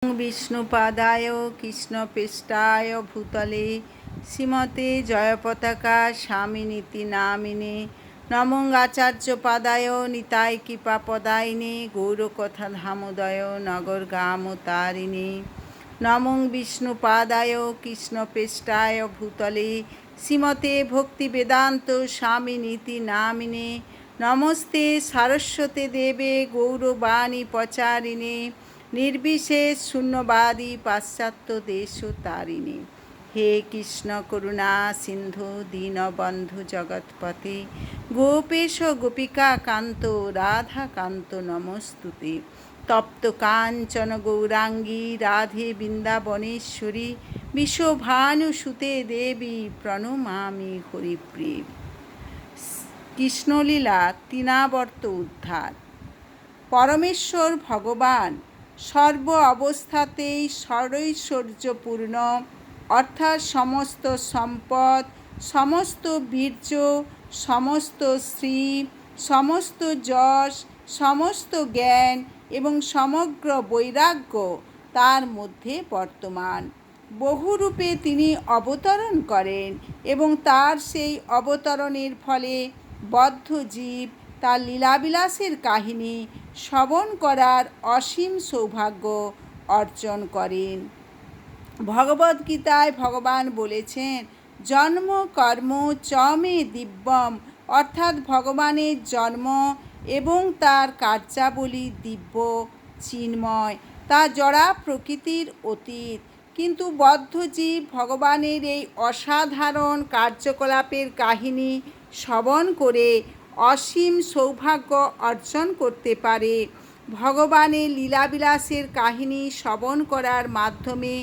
विष्णुपादाय कृष्णपृष्ठाय भूतले श्रीमते जयपताका स्वामिनीति नामिने नमो आचार्यपादाय निताय कृपापदायिने गौरकथा धामोदय नगरगामतारिणे नमो विष्णुपादाय कृष्णपृष्ठाय भूतले श्रीमते भक्तिवेदान्त स्वामिनीति नामिने नमस्ते सरस्वती देवे गौरवाणी प्रचारिणे निर्विशेष शून्यवादी पाश्चात्य देश तारिणी हे कृष्ण करुणा सिंधु दीनबंधु जगतपते गोपेश गोपिका कांत राधा कांत नमस्तुते तप्त कांचन गौरांगी राधे वृंदावनेश्वरी विश्वभानुसुते देवी प्रणमामि हरिप्रिय। কৃষ্ণলীলা তৃণাবর্ত উদ্ধার। পরমেশ্বর ভগবান সর্ব অবস্থাতেই সর্বৈশ্বর্যপূর্ণ, অর্থাৎ সমস্ত সম্পদ, সমস্ত বীর্য, সমস্ত শ্রী, সমস্ত যশ, সমস্ত জ্ঞান এবং সমগ্র বৈরাগ্য তার মধ্যে বর্তমান। বহুরূপে তিনি অবতরণ করেন এবং তার সেই অবতরণের ফলে বদ্ধ জীব তার লীলাবিলাসের কাহিনী শ্রবণ করার অসীম সৌভাগ্য অর্জন করেন। ভগবদ্গীতায় ভগবান বলেছেন, জন্ম কর্ম চ মে দিব্যম, অর্থাৎ ভগবানের জন্ম এবং তার কার্যাবলী দিব্য চিন্ময়, তা জড়া প্রকৃতির অতীত। কিন্তু বদ্ধজীব ভগবানের এই অসাধারণ কার্যকলাপের কাহিনী শ্রবণ করে অসীম সৌভাগ্য অর্জন করতে পারে। ভগবানের লীলাবিলাসের কাহিনী শ্রবণ করার মাধ্যমে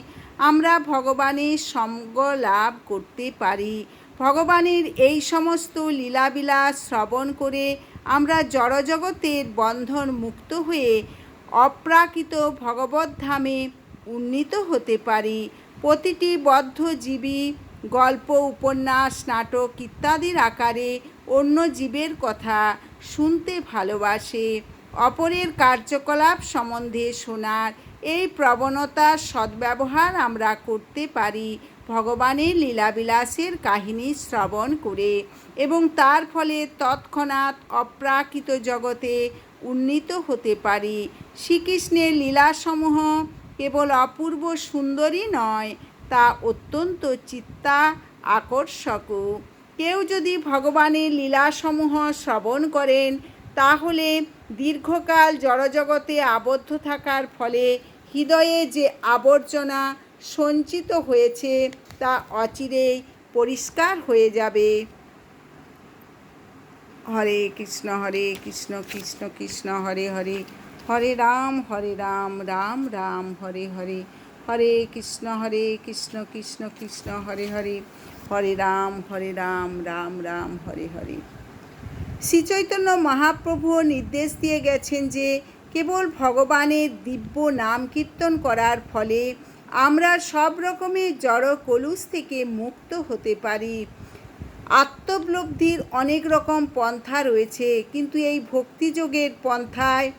আমরা ভগবানের সঙ্গ লাভ করতে পারি। ভগবানের এই সমস্ত লীলাবিলাস শ্রবণ করে আমরা জড়জগতের বন্ধন মুক্ত হয়ে অপ্রাকৃত ভগবদ্ধামে উন্নীত হতে পারি। প্রতিটি বদ্ধজীবী গল্প, উপন্যাস, নাটক ইত্যাদির আকারে অন্য জীবের কথা শুনতে ভালোবাসে। অপরের কার্যকলাপ সম্বন্ধে শোনার এই প্রবণতার সদ্ব্যবহার আমরা করতে পারি ভগবানের লীলাবিলাসের কাহিনী শ্রবণ করে, এবং তার ফলে তৎক্ষণাৎ অপ্রাকৃত জগতে উন্নীত হতে পারি। শ্রীকৃষ্ণের লীলাসমূহ কেবল অপূর্ব সুন্দরী নয়, তা অত্যন্ত চিত্তা আকর্ষকও। কেউ যদি ভগবানের লীলাসমূহ শ্রবণ করেন, তাহলে দীর্ঘকাল জড়জগতে আবদ্ধ থাকার ফলে হৃদয়ে যে আবর্জনা সঞ্চিত হয়েছে তা অচিরেই পরিষ্কার হয়ে যাবে। হরে কৃষ্ণ কৃষ্ণ কৃষ্ণ হরে হরে, হরে রাম রাম রাম হরে হরে, হরে কৃষ্ণ কৃষ্ণ কৃষ্ণ হরে হরে, হরে রাম রাম রাম হরে হরে। শ্রীচৈতন্য মহাপ্রভু নির্দেশ দিয়ে গেছেন যে কেবল ভগবানের দিব্য নাম কীর্তন করার ফলে আমরা সব রকমের জড় কলুষ থেকে মুক্ত হতে পারি। আত্মোপলব্ধির অনেক রকম পন্থা রয়েছে, কিন্তু এই ভক্তিযোগের পন্থায়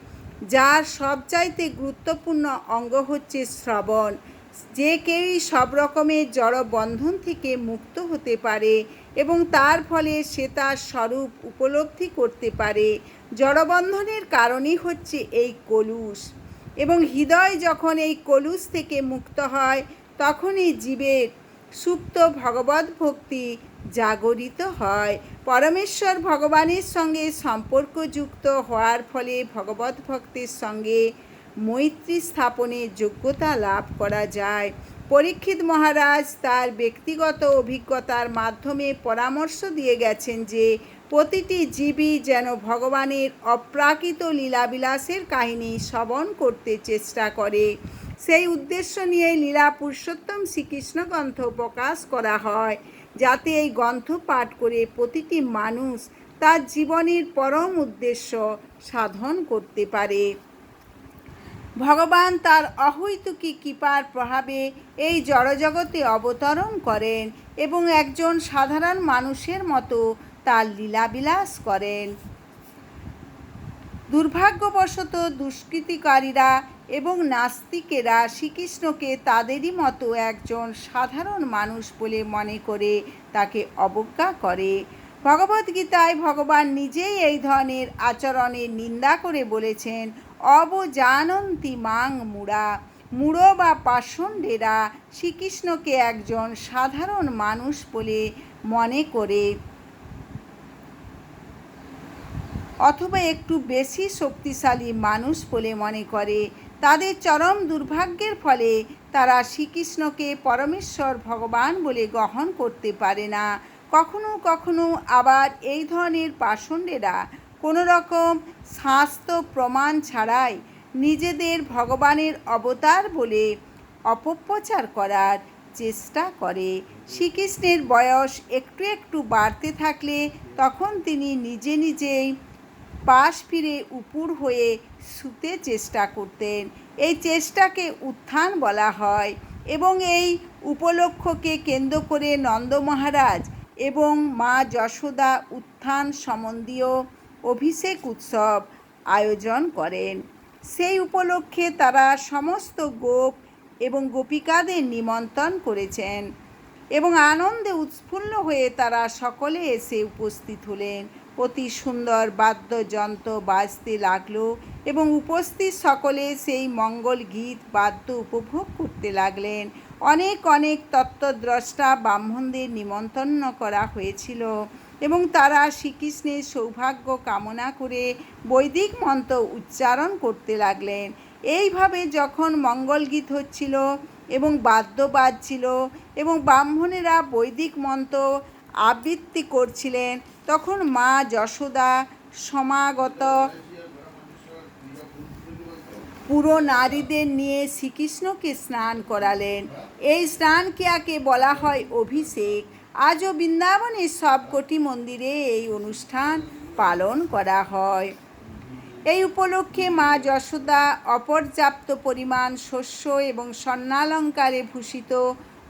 যার সবচাইতে গুরুত্বপূর্ণ অঙ্গ হচ্ছে শ্রবণ। যে কেউই সব রকমের জড় বন্ধন থেকে মুক্ত হতে পারে এবং তার ফলে সে তার স্বরূপ উপলব্ধি করতে পারে। জড়বন্ধনের কারণই হচ্ছে এই কলুষ, এবং হৃদয় যখন এই কলুষ থেকে মুক্ত হয় তখনই জীবের সুপ্ত ভগবত ভক্তি জাগরিত হয়। পরমেশ্বর ভগবানের সঙ্গে সম্পর্কযুক্ত হওয়ার ফলে ভগবত ভক্তের সঙ্গে মৈত্রী স্থাপনের যোগ্যতা লাভ করা যায়। পরীক্ষিত মহারাজ তার ব্যক্তিগত অভিজ্ঞতার মাধ্যমে পরামর্শ দিয়ে গেছেন যে প্রতিটি জীবই যেন ভগবানের অপ্রাকৃত লীলাবিলাসের কাহিনী শ্রবণ করতে চেষ্টা করে। সেই উদ্দেশ্য নিয়ে লীলা পুরুষোত্তম শ্রীকৃষ্ণ গ্রন্থ প্রকাশ করা হয়, যাতে এই গ্রন্থ পাঠ করে প্রতিটি মানুষ তার জীবনের পরম উদ্দেশ্য সাধন করতে পারে। ভগবান তার অহৈতুকী কৃপার প্রভাবে এই জড়জগতে অবতরণ করেন এবং একজন সাধারণ মানুষের মতো তার লীলাবিলাস করেন। দুর্ভাগ্যবশত দুষ্কৃতিকারীরা এবং নাস্তিকেরা শ্রীকৃষ্ণকে তাদেরই মতো একজন সাধারণ মানুষ বলে মনে করে তাকে অবজ্ঞা করে। ভগবদ্গীতায় ভগবান নিজেই এই ধরনের আচরণের নিন্দা করে বলেছেন, অবজানন্তি মাং মূঢ়া। মূঢ় বা পাষণ্ডেরা শ্রীকৃষ্ণকে একজন সাধারণ মানুষ বলে মনে করে অথবা একটু বেশি শক্তিশালী মানুষ বলে মনে করে। তাদের চরম দুর্ভাগ্যের ফলে তারা শ্রীকৃষ্ণকে পরমেশ্বর ভগবান বলে গ্রহণ করতে পারে না। কখনো কখনো আবার এই ধরনের পাষণ্ডেরা কোনো রকম শাস্ত্র প্রমাণ ছাড়াই নিজেদের ভগবানের অবতার বলে অপপ্রচার করার চেষ্টা করে। শ্রীকৃষ্ণের বয়স একটু একটু বাড়তে থাকলে তখন তিনি নিজে নিজেই পাশ ফিরে উপুর হয়ে শুতে চেষ্টা করতেন। এই চেষ্টাকে উত্থান বলা হয় এবং এই উপলক্ষকে কেন্দ্র করে নন্দ মহারাজ এবং মা যশোদা উত্থান সম্বন্ধীয় অভিষেক উৎসব আয়োজন করেন। সেই উপলক্ষে তারা সমস্ত গোপ এবং গোপিকাদের নিমন্ত্রণ করেছেন এবং আনন্দে উৎফুল্ল হয়ে তারা সকলে এসে উপস্থিত হলেন। অতি সুন্দর বাদ্যযন্ত্র বাজতে লাগলো এবং উপস্থিত সকলে সেই মঙ্গল গীত বাদ্য উপভোগ করতে লাগলেন। অনেক অনেক তত্ত্বদ্রষ্টা ব্রাহ্মণদের নিমন্ত্রণ করা হয়েছিল এবং তারা শ্রীকৃষ্ণের সৌভাগ্য কামনা করে বৈদিক মন্ত্র উচ্চারণ করতে লাগলেন। এইভাবে যখন মঙ্গল গীত হচ্ছিল এবং বাদ্য বাজছিল এবং ব্রাহ্মণেরা বৈদিক মন্ত্র আবৃত্তি করছিলেন, তখন মা যশোদা সমাগত পুরো নারীদের নিয়ে শ্রীকৃষ্ণকে স্নান করালেন। এই স্নান ক্রিয়াকে বলা হয় অভিষেক। আজও বৃন্দাবনের সবকটি মন্দিরে এই অনুষ্ঠান পালন করা হয়। এই উপলক্ষে মা যশোদা অপর্যাপ্ত পরিমাণ শস্য এবং স্বর্ণালঙ্কারে ভূষিত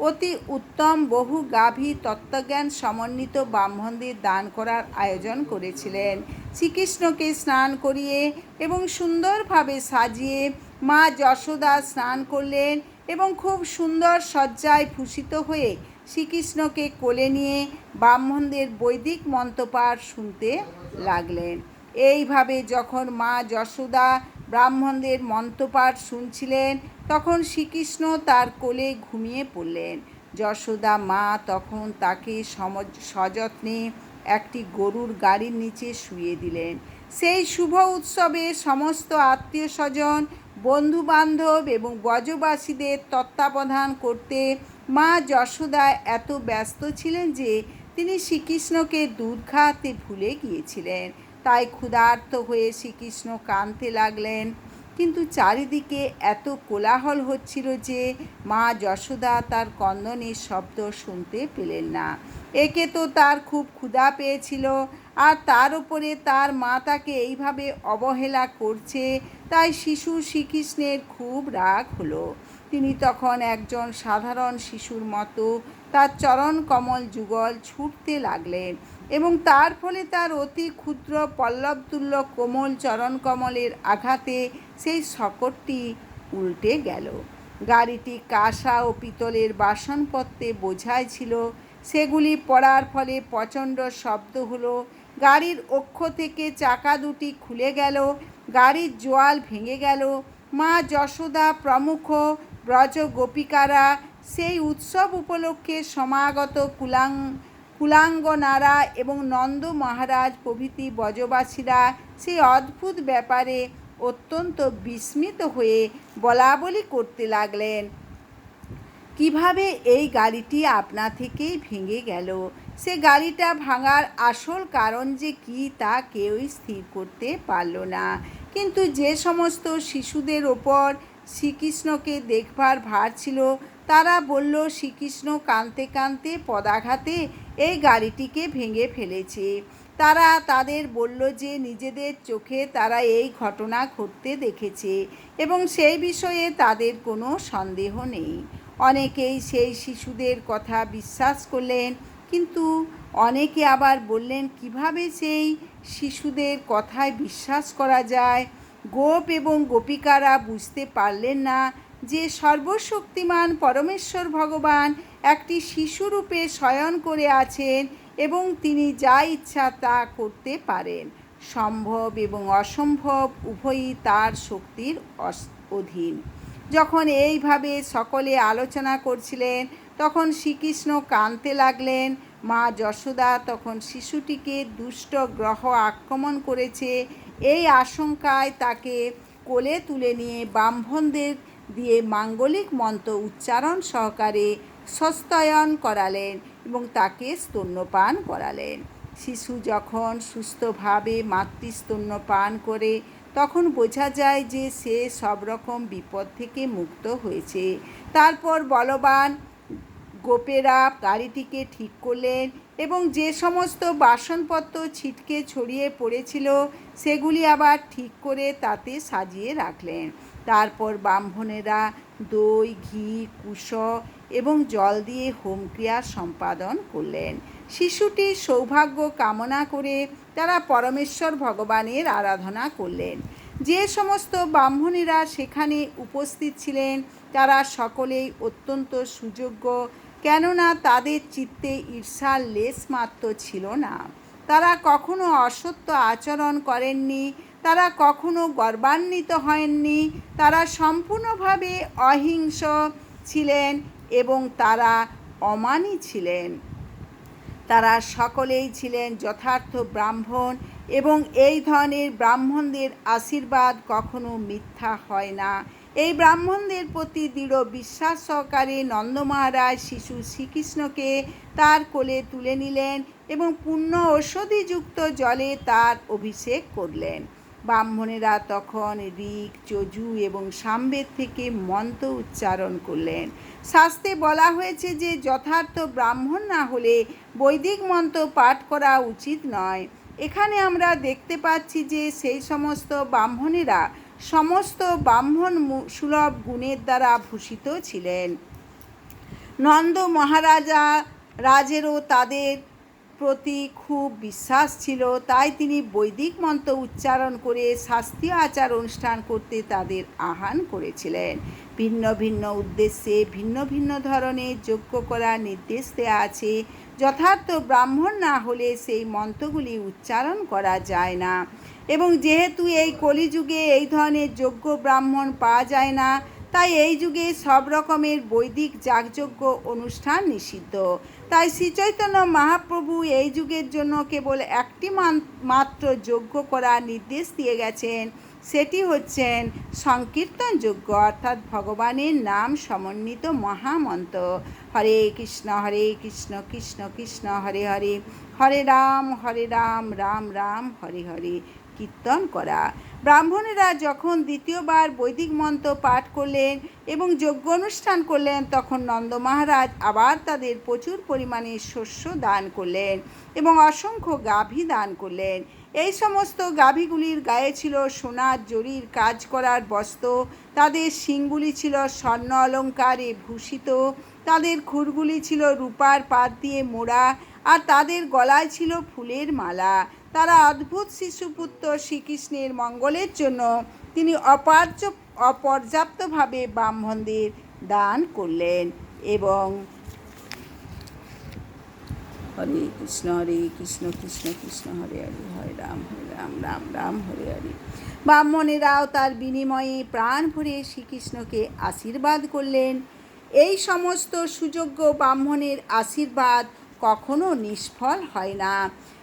অতি উত্তম বহু গাভী তত্ত্বজ্ঞান সমন্বিত ব্রাহ্মণদের দান করার আয়োজন করেছিলেন। শ্রীকৃষ্ণকে স্নান করিয়ে এবং সুন্দরভাবে সাজিয়ে মা যশোদা স্নান করলেন এবং খুব সুন্দর সজ্জায় ভূষিত হয়ে শ্রীকৃষ্ণকে কোলে নিয়ে ব্রাহ্মণদের বৈদিক মন্ত্রপাঠ শুনতে লাগলেন। এইভাবে যখন মা যশোদা ব্রাহ্মণদের মন্ত্রপাঠ শুনছিলেন, তখন শ্রীকৃষ্ণ তার কোলে ঘুমিয়ে পড়লেন। যশোদা মা তখন তাকে সযত্নে একটি গরুর গাড়ির নিচে শুইয়ে দিলেন। সেই শুভ উৎসবে সমস্ত আত্মীয় স্বজন, বন্ধুবান্ধব এবং ব্রজবাসীদের তত্ত্বাবধান করতে মা যশোদা এত ব্যস্ত ছিলেন যে তিনি শ্রীকৃষ্ণকে দুধ খাওয়াতে ভুলে গিয়েছিলেন। তাই ক্ষুধার্ত হয়ে শ্রীকৃষ্ণ কাঁদতে লাগলেন, কিন্তু চারিদিকে এত কোলাহল হচ্ছিল যে মা যশোদা তার ক্রন্দনের শব্দ শুনতে পেলেন না। একে তো তার খুব ক্ষুধা পেয়েছিল, আর তার উপরে তার মা তাকে এইভাবে অবহেলা করছে, তাই শিশু শ্রীকৃষ্ণের খুব রাগ হলো। তিনি তখন একজন সাধারণ শিশুর মতো তার চরণ কমল যুগল ছুটতে লাগলেন এবং তার ফলে তার অতি ক্ষুদ্র পল্লবতুল্য কোমল চরণ কমলের আঘাতে সেই শকটটি উল্টে গেল। গাড়িটি কাঁসা ও পিতলের বাসনপত্রে বোঝাই ছিল, সেগুলি পড়ার ফলে প্রচণ্ড শব্দ হলো। গাড়ির অক্ষ থেকে চাকা দুটি খুলে গেল, গাড়ির জোয়াল ভেঙে গেল। মা যশোদা প্রমুখ ব্রজ গোপিকারা, সেই উৎসব উপলক্ষে সমাগত কুলাঙ্গনারা এবং নন্দ মহারাজ প্রভৃতি ব্রজবাসীরা সেই অদ্ভুত ব্যাপারে অত্যন্ত বিস্মিত হয়ে বলাবলি করতে লাগলেন, কিভাবে এই গাড়িটি আপনা থেকেই ভেঙে গেল। সে গাড়িটা ভাঙার আসল কারণ যে কী তা কেউই স্থির করতে পারল না। কিন্তু যে সমস্ত শিশুদের ওপর শ্রীকৃষ্ণকে দেখবার ভার ছিল, তারা বলল শ্রীকৃষ্ণ কাঁদতে কাঁদতে পদাঘাতে এই গাড়িটিকে ভেঙে ফেলেছে। তারা তাদের বলল যে নিজেদের চোখে তারা এই ঘটনা ঘটতে দেখেছে এবং সেই বিষয়ে তাদের কোনো সন্দেহ নেই। অনেকেই সেই শিশুদের কথা বিশ্বাস করলেন, কিন্তু অনেকে আবার বললেন, কিভাবে সেই শিশুদের কথায় বিশ্বাস করা যায়? গোপ এবং গোপিকারা বুঝতে পারলেন না যে সর্বশক্তিমান পরমেশ্বর ভগবান একটি শিশুরূপে শয়ন করে আছেন এবং তিনি যা ইচ্ছা তা করতে পারেন। সম্ভব এবং অসম্ভব উভয়ই তার শক্তির অধীন। যখন এইভাবে সকলে আলোচনা করছিলেন, তখন শ্রীকৃষ্ণ কাঁদতে লাগলেন। মা যশোদা তখন শিশুটিকে দুষ্ট গ্রহ আক্রমণ করেছে এই আশঙ্কায় তাকে কোলে তুলে নিয়ে ব্রাহ্মণদের দিয়ে মাঙ্গলিক মন্ত্র উচ্চারণ সহকারে স্বস্তায়ন করালেন এবং তাকে স্তন্যপান করালেন। শিশু যখন সুস্থভাবে মাতৃস্তন্যপান করে তখন বোঝা যায় যে সে সব রকম বিপদ থেকে মুক্ত হয়েছে। তারপর বলবান গোপেরা গাড়িটিকে ঠিক করলেন এবং যে সমস্ত বাসনপত্র ছিটকে ছড়িয়ে পড়েছিল সেগুলি আবার ঠিক করে তাতে সাজিয়ে রাখলেন। তারপর ব্রাহ্মণেরা দই, ঘি, কুশ এবং জল দিয়ে হোমক্রিয়া সম্পাদন করলেন। শিশুটির সৌভাগ্য কামনা করে তারা পরমেশ্বর ভগবানের আরাধনা করলেন। যে সমস্ত ব্রাহ্মণেরা সেখানে উপস্থিত ছিলেন তারা সকলেই অত্যন্ত সুযোগ্য, কেননা তাদের চিত্তে ঈর্ষার লেশমাত্র ছিল না। তারা কখনো অসত্য আচরণ করেননি, তারা কখনো গর্বান্বিত হননি, তারা সম্পূর্ণভাবে অহিংস ছিলেন এবং তারা অমানী ছিলেন। তারা সকলেই ছিলেন যথার্থ ব্রাহ্মণ এবং এই ধরনের ব্রাহ্মণদের আশীর্বাদ কখনো মিথ্যা হয় না। এই ব্রাহ্মণদের প্রতি দৃঢ় বিশ্বাস সহকারে নন্দ মহারাজ শিশু শ্রীকৃষ্ণকে তার কোলে তুলে নিলেন এবং পূর্ণ ঔষধিযুক্ত জলে তার অভিষেক করলেন। ব্রাহ্মণেরা তখন ঋক, যজু এবং সামবেদ থেকে মন্ত্র উচ্চারণ করলেন। শাস্ত্রে বলা হয়েছে যে যথার্থ ব্রাহ্মণ না হলে বৈদিক মন্ত্র পাঠ করা উচিত নয়। এখানে আমরা দেখতে পাচ্ছি যে সেই সমস্ত ব্রাহ্মণেরা সমস্ত ব্রাহ্মণ সুলভ গুণের দ্বারা ভূষিত ছিলেন। নন্দ মহারাজা রাজেরও তাদের প্রতি খুব বিশ্বাস ছিল, তাই তিনি বৈদিক মন্ত্র উচ্চারণ করে শাস্ত্রীয় আচার অনুষ্ঠান করতে তাদের আহ্বান করেছিলেন। ভিন্ন ভিন্ন উদ্দেশ্যে ভিন্ন ভিন্ন ধরনের যজ্ঞ করার নির্দেশ দেওয়া আছে। যথার্থ ব্রাহ্মণ না হলে সেই মন্ত্রগুলি উচ্চারণ করা যায় না এবং যেহেতু এই কলিযুগে এই ধরনের যোগ্য ব্রাহ্মণ পাওয়া যায় না, তাই এই যুগে সব রকমের বৈদিক যাগযজ্ঞ অনুষ্ঠান নিষিদ্ধ। তাই শ্রীচৈতন্য মহাপ্রভু এই যুগের জন্য কেবল একটি মাত্র যজ্ঞ করার নির্দেশ দিয়ে গেছেন, সেটি হচ্ছেন সংকীর্তন যজ্ঞ, অর্থাৎ ভগবানের নাম সমন্বিত মহামন্ত্র হরে কৃষ্ণ কৃষ্ণ কৃষ্ণ হরে হরে, হরে রাম রাম রাম হরে হরে কীর্তন করা। ব্রাহ্মণেরা যখন দ্বিতীয়বার বৈদিক মন্ত্র পাঠ করলেন এবং যজ্ঞ অনুষ্ঠান করলেন তখন নন্দ মহারাজ আবার তাদের প্রচুর পরিমাণে শস্য দান করলেন এবং অসংখ্য গাভী দান করলেন। এই সমস্ত গাভীগুলির গায়ে ছিল সোনার জরির কাজ করার বস্ত্র, তাদের শিংগুলি ছিল স্বর্ণ অলঙ্কারে ভূষিত, তাদের খুরগুলি ছিল রূপার পাত দিয়ে মোড়া আর তাদের গলায় ছিল ফুলের মালা। তারা অদ্ভুত শিশুপুত্র শ্রীকৃষ্ণের মঙ্গলের জন্য তিনি অপর্যাপ্তভাবে ব্রাহ্মণদের দান করলেন এবং হরে কৃষ্ণ কৃষ্ণ কৃষ্ণ হরে হরে, হরে রাম রাম রাম হরে হরে। ব্রাহ্মণেরাও তার বিনিময়ে প্রাণ ভরে শ্রীকৃষ্ণকে আশীর্বাদ করলেন। এই সমস্ত সুযোগ্য ব্রাহ্মণের আশীর্বাদ কখনো নিষ্ফল হয় না।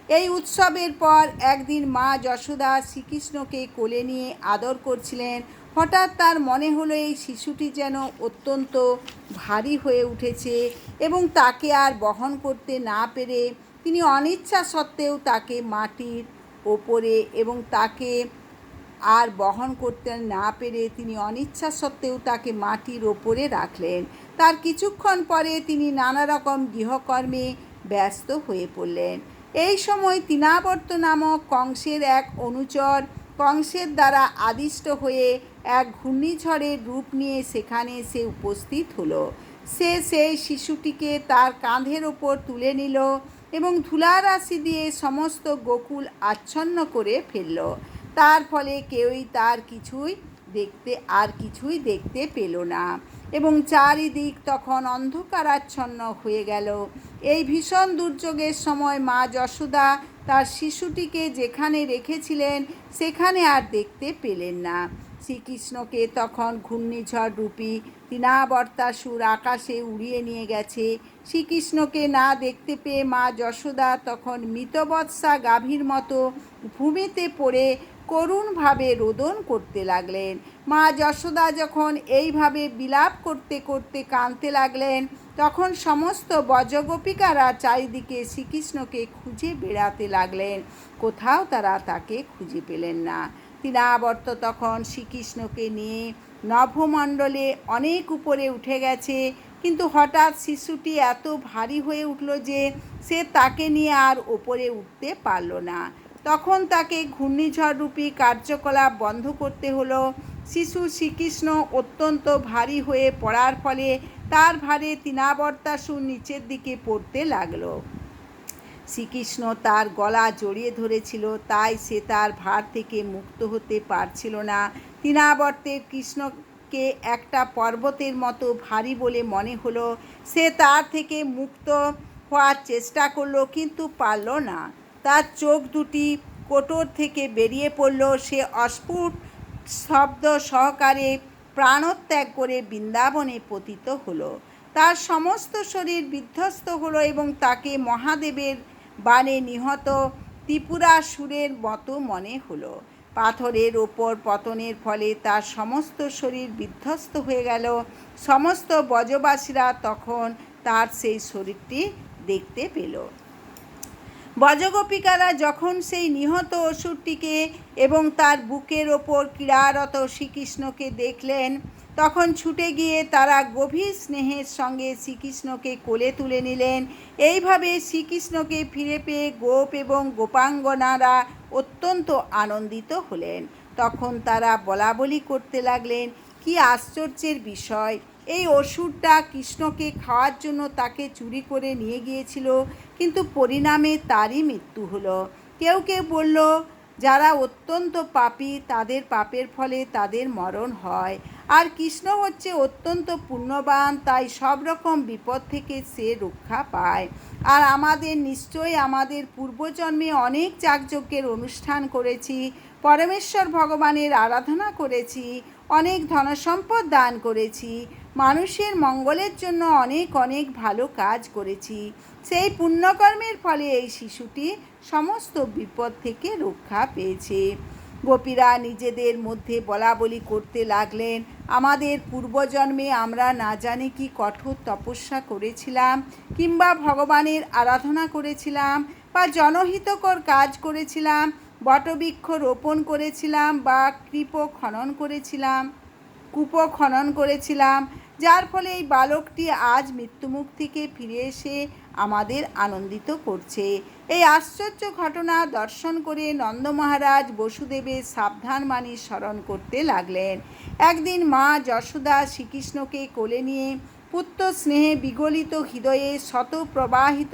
এই উৎসবের পর একদিন মা যশোদা শ্রীকৃষ্ণকে কোলে নিয়ে আদর করছিলেন। হঠাৎ তার মনে হলো এই শিশুটি যেন অত্যন্ত ভারী হয়ে উঠেছে এবং তাকে আর বহন করতে না পেরে তিনি অনিচ্ছা সত্ত্বেও তাকে মাটির ওপরে এবং তাকে আর বহন করতে না পেরে তিনি অনিচ্ছা সত্ত্বেও তাকে মাটির ওপরে রাখলেন। তার কিছুক্ষণ পরে তিনি নানা রকম গৃহকর্মে ব্যস্ত হয়ে পড়লেন। এই সময় তৃণাবর্ত নামক কংসের এক অনুচর কংসের দ্বারা আদিষ্ট হয়ে এক ঘূর্ণিঝড়ের রূপ নিয়ে সেখানে সে উপস্থিত হলো। সে সেই শিশুটিকে তার কাঁধের ওপর তুলে নিল এবং ধুলা রাশি দিয়ে সমস্ত গোকুল আচ্ছন্ন করে ফেলল। তার ফলে কেউই কিছুই দেখতে পেল না এবং চারিদিক তখন অন্ধকারাচ্ছন্ন হয়ে গেল। এই ভীষণ দুর্যোগের সময় মা যশোদা তার শিশুটিকে যেখানে রেখেছিলেন সেখানে আর দেখতে পেলেন না। শ্রীকৃষ্ণকে তখন ঘূর্ণিঝড় রূপী তৃণাবর্তাসুর আকাশে উড়িয়ে নিয়ে গেছে। শ্রীকৃষ্ণকে না দেখতে পেয়ে মা যশোদা তখন মৃতবৎসা গাভীর মতো ভূমিতে পড়ে করুণভাবে রোদন করতে লাগলেন। মা যশোদা যখন এইভাবে বিলাপ করতে করতে কাঁদতে লাগলেন, তখন সমস্ত ব্রজগোপিকারা চারিদিকে শ্রীকৃষ্ণকে খুঁজে বেড়াতে লাগলেন। কোথাও তারা তাকে খুঁজে পেলেন না। তৃণাবর্ত তখন শ্রীকৃষ্ণকে নিয়ে নভমণ্ডলে অনেক উপরে উঠে গেছে, কিন্তু হঠাৎ শিশুটি এত ভারী হয়ে উঠল যে সে তাকে নিয়ে আর ওপরে উঠতে পারল না। তখন তাকে ঘূর্ণিঝড় রূপী কার্যকলাপ বন্ধ করতে হলো। শিশু শ্রীকৃষ্ণ অত্যন্ত ভারী হয়ে পড়ার ফলে তার ভারে তৃণাবর্তাসুর নিচের দিকে পড়তে লাগলো। শ্রীকৃষ্ণ তার গলা জড়িয়ে ধরেছিল, তাই সে তার ভার থেকে মুক্ত হতে পারছিল না। তৃণাবর্তের কৃষ্ণকে একটা পর্বতের মতো ভারী বলে মনে হলো। সে তার থেকে মুক্ত হওয়ার চেষ্টা করলো, কিন্তু পারল না। তার চোখ দুটি কোটর থেকে বেরিয়ে পড়ল। সে অস্ফুট শব্দ সহকারে প্রাণত্যাগ করে বৃন্দাবনে পতিত হলো। তার সমস্ত শরীর বিধ্বস্ত হলো এবং তাকে মহাদেবের বাণে নিহত ত্রিপুরাসুরের মতো মনে হলো। পাথরের ওপর পতনের ফলে তার সমস্ত শরীর বিধ্বস্ত হয়ে গেল। সমস্ত ব্রজবাসীরা তখন তার সেই শরীরটি দেখতে পেল। ব্রজগোপিকারা যখন সেই নিহত অসুরটিকে এবং তার বুকের ওপর ক্রীড়ারত শ্রীকৃষ্ণকে দেখলেন, তখন ছুটে গিয়ে তারা গভীর স্নেহের সঙ্গে শ্রীকৃষ্ণকে কোলে তুলে নিলেন। এইভাবে শ্রীকৃষ্ণকে ফিরে পেয়ে গোপ এবং গোপাঙ্গনারা অত্যন্ত আনন্দিত হলেন। তখন তারা বলাবলি করতে লাগলেন, কি আশ্চর্যের বিষয়! এই অসুরটা কৃষ্ণকে খাওয়ার জন্য তাকে চুরি করে নিয়ে গিয়েছিল, কিন্তু পরিণামে তারই মৃত্যু হলো। কেউ কেউ বলল, যারা অত্যন্ত পাপী তাদের পাপের ফলে তাদের মরণ হয়, আর কৃষ্ণ হচ্ছে অত্যন্ত পুণ্যবান, তাই সব রকম বিপদ থেকে সে রক্ষা পায়। আর আমাদের পূর্বজন্মে অনেক যাগযজ্ঞের অনুষ্ঠান করেছি, পরমেশ্বর ভগবানের আরাধনা করেছি, অনেক ধনসম্পদ দান করেছি, মানুষের মঙ্গলের জন্য অনেক অনেক ভালো কাজ করেছি। সেই পুণ্যকর্মের ফলে এই শিশুটি সমস্ত বিপদ থেকে রক্ষা পেয়েছে। গোপীরা নিজেদের মধ্যে বলাবলি করতে লাগলেন, আমাদের পূর্বজন্মে আমরা না জানি কি কঠোর তপস্যা করেছিলাম, কিংবা ভগবানের আরাধনা করেছিলাম, বা জনহিতকর কাজ করেছিলাম, বটবৃক্ষ রোপণ করেছিলাম, বা কূপ খনন করেছিলাম, যার ফলে এই বালকটি আজ মৃত্যুমুখ থেকে ফিরে এসে আমাদের আনন্দিত করছে। এই আশ্চর্য ঘটনা দর্শন করে নন্দ মহারাজ বসুদেবের সাবধান বাণী স্মরণ করতে লাগলেন। একদিন মা যশোদা শ্রীকৃষ্ণকে কোলে নিয়ে পুত্র স্নেহে বিগলিত হৃদয়ে শত প্রবাহিত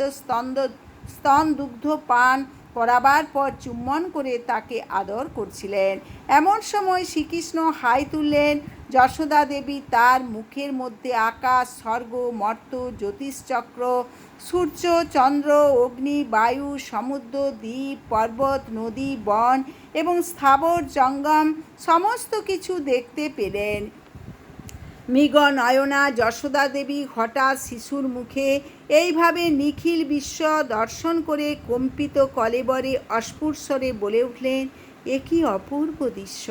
স্তন দুগ্ধ পান করাবার পর চুম্বন করে তাকে আদর করছিলেন। এমন সময় শ্রীকৃষ্ণ হাই তুললেন। যশোদা দেবী তার মুখের মধ্যে আকাশ, স্বর্গ, মর্ত্য, জ্যোতিষচক্র, সূর্য, চন্দ্র, অগ্নি, বায়ু, সমুদ্র, দ্বীপ, পর্বত, নদী, বন এবং স্থাবর জঙ্গম সমস্ত কিছু দেখতে পেলেন। মৃগ নয়না যশোদা দেবী হঠাৎ শিশুর মুখে এইভাবে নিখিল বিশ্ব দর্শন করে কম্পিত কলেবরে অস্ফুট স্বরে বলে উঠলেন, এ কি অপূর্ব দৃশ্য!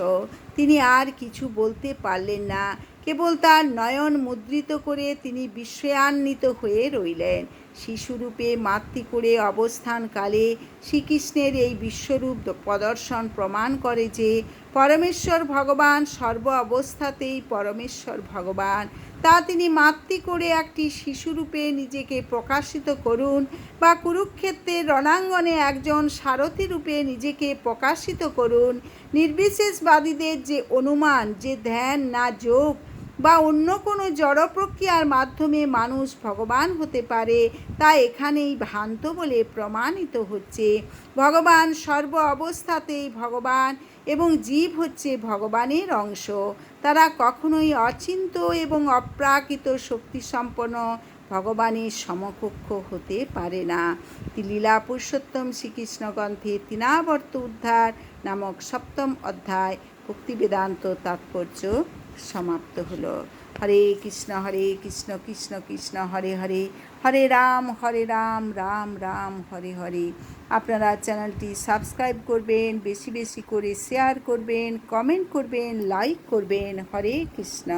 তিনি আর কিছু বলতে পারলেন না, কেবল তার নয়ন মুদ্রিত করে তিনি বিস্ময়ান্বিত হয়ে রইলেন। শিশুরূপে মাতৃ করে অবস্থানকালে শ্রীকৃষ্ণের এই বিশ্বরূপ প্রদর্শন প্রমাণ করে যে পরমেশ্বর ভগবান সর্ব অবস্থাতেই পরমেশ্বর ভগবান। তা তিনি মাতৃ করে একটি শিশুরূপে নিজেকে প্রকাশিত করুন, বা কুরুক্ষেত্রের রণাঙ্গনে একজন সারথী রূপে নিজেকে প্রকাশিত করুন, নির্বিশেষবাদীদের যে অনুমান যে ধ্যান না যোগ বা অন্য কোনো জড় প্রক্রিয়ার মাধ্যমে মানুষ ভগবান হতে পারে, তা এখানেই ভ্রান্ত বলে প্রমাণিত হচ্ছে। ভগবান সর্ব অবস্থাতেই ভগবান এবং জীব হচ্ছে ভগবানের অংশ। তারা কখনোই অচিন্ত এবং অপ্রাকৃত শক্তিসম্পন্ন ভগবানের সমকক্ষ হতে পারে না। লীলা পুরুষোত্তম শ্রীকৃষ্ণ গ্রন্থে তৃণাবর্ত উদ্ধার নামক 7ম অধ্যায় ভক্তি বেদান্ত তাৎপর্য সমাপ্ত হলো। হরে কৃষ্ণ কৃষ্ণ কৃষ্ণ হরে হরে, হরে রাম রাম রাম হরে হরে। আপনারা চ্যানেলটি সাবস্ক্রাইব করবেন, বেশি বেশি করে শেয়ার করবেন, কমেন্ট করবেন, লাইক করবেন। হরে কৃষ্ণ।